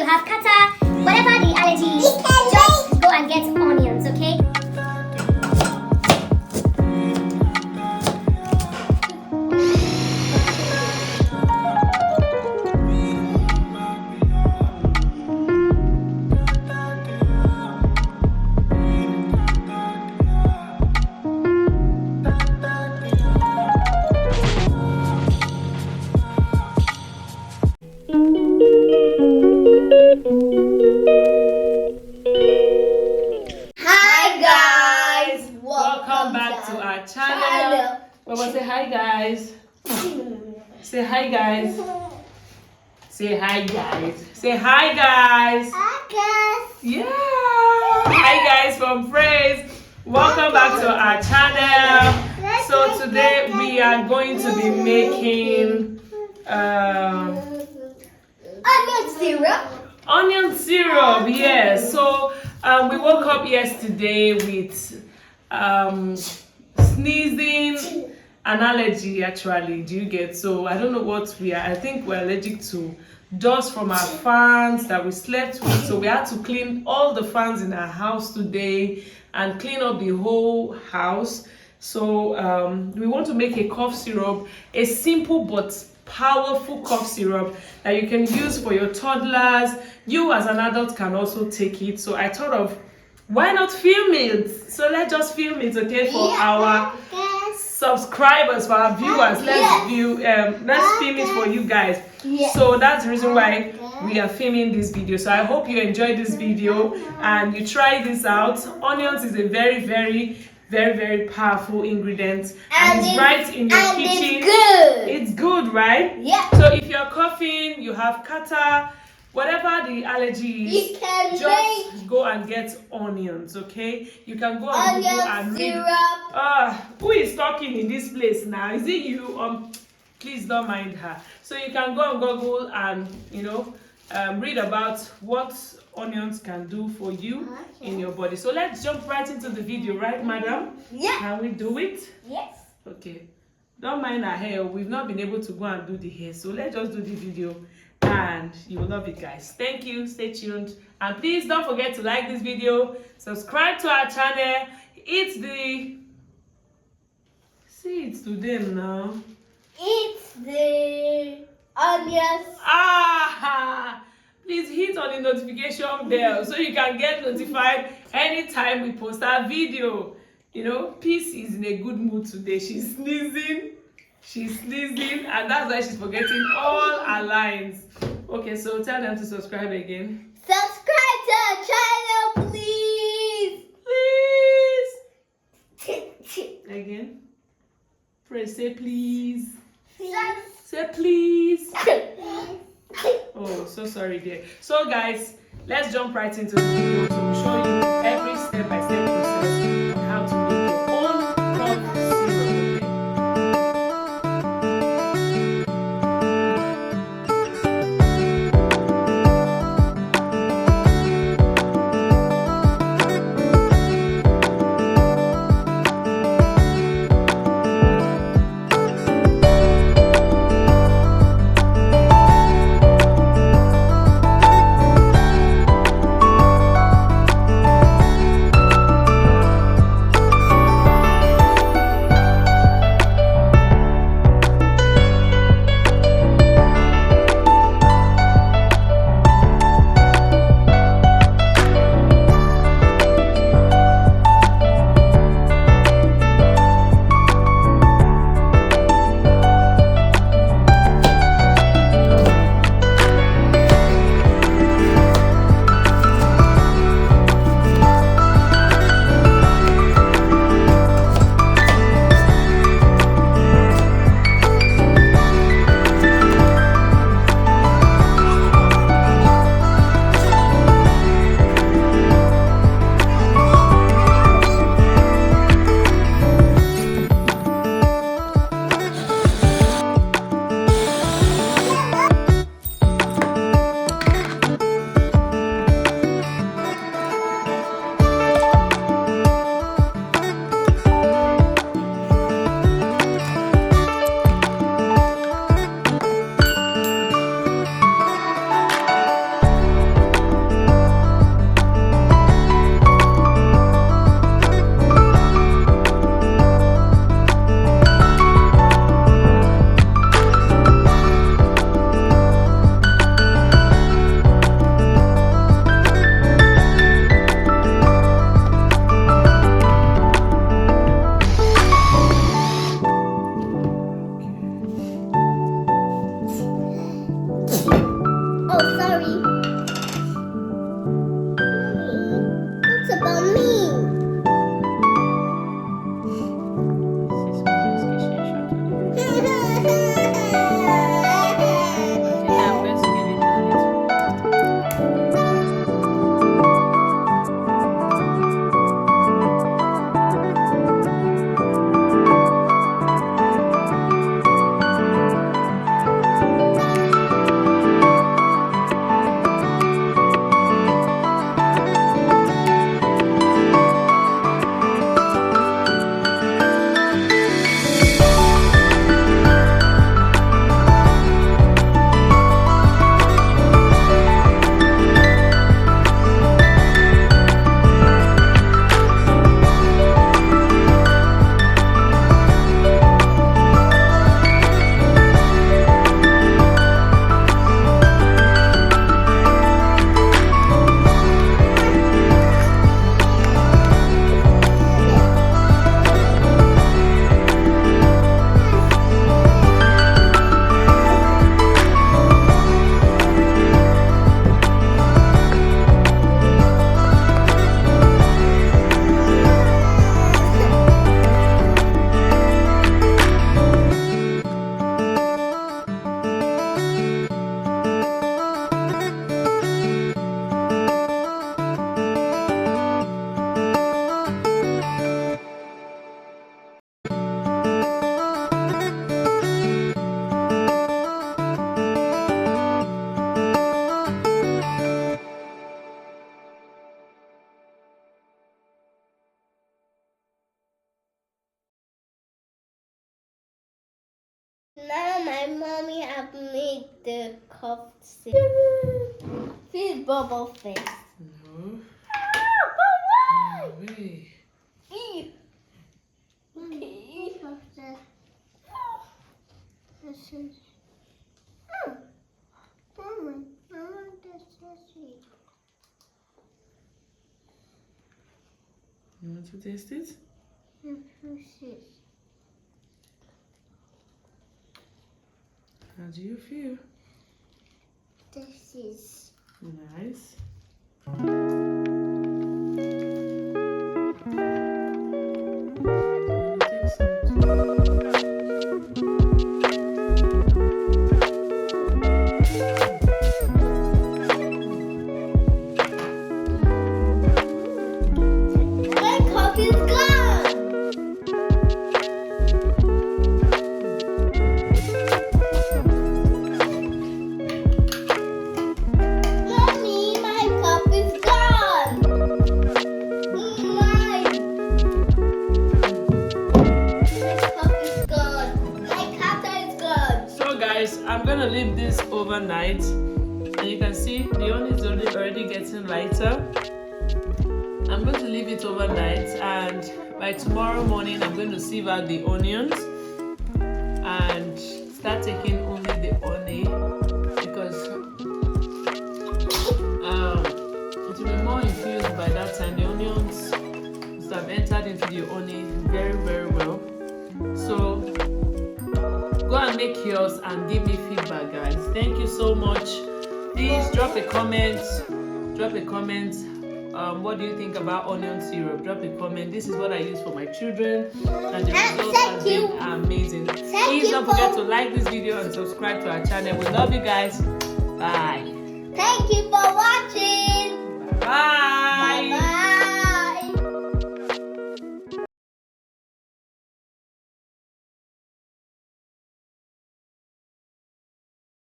you have kata, whatever the allergy is, just go and get onions, okay? Well, say hi, guys. Say hi, guys. Say hi, guys. Say hi, guys. Hi, guys. Yeah. Hi, guys from Praise. Welcome back to our channel. So today we are going to be making Onion syrup. Onion syrup. Yes. So we woke up yesterday with sneezing. An allergy, actually. Do you get? So I don't know what we are. I think we're allergic to dust from our fans that we slept with. So we had to clean all the fans in our house today and clean up the whole house. So we want to make a cough syrup, a simple but powerful cough syrup that you can use for your toddlers. You as an adult can also take it. So I thought of, why not film it? So let's just film it, okay, for our subscribers, for our viewers. Let's film it for you guys. So that's the reason why we are filming this video. So I hope you enjoyed this video and you try this out. Onions is a very powerful ingredient, and it's right in your kitchen. It's good, right? Yeah. So if you're coughing, you have kata, whatever the allergy is, just go and get onions, okay? You can go on Google and read. Who is talking in this place now? Is it you? Please don't mind her. So you can go on Google and read about what onions can do for you in your body. So let's jump right into the video, right, madam? Yeah. Can we do it? Yes. Okay. Don't mind our hair. We've not been able to go and do the hair, so let's just do the video. And you will love it, guys. Thank you. Stay tuned, and please don't forget to like this video, subscribe to our channel, it's to them now. It's the onions. Please hit on the notification bell so you can get notified anytime we post our video. Peace is in a good mood today. She's sneezing, and that's why she's forgetting all her lines. Okay, so tell them to subscribe again. Subscribe to our channel, please. Again. Press say please. Say please. Oh, so sorry dear. So guys, let's jump right into the video to show you every step-by-step process on how to make your own cough syrup. Sorry. It's about me. Now my mommy have made the cup feel bubble face. No. Bubble! Way. You want to taste it? How do you feel? This is Nice. Take some too. my cup is gone. Mommy, my cup is gone. My cup is gone. My cup is gone. So guys, I'm gonna leave this overnight, and you can see the onion is already getting lighter. I'm going to leave it overnight, and by tomorrow morning I'm going to sieve out the onions and start taking only the honey, because it will be more infused by that time. The onions must have entered into the honey very, very well. So go and make yours and give me feedback, guys. Thank you so much. Please drop a comment. What do you think about onion syrup? Drop a comment. This is what I use for my children, and the results have been amazing. Please don't forget to like this video and subscribe to our channel. We love you guys. Bye. Thank you for watching.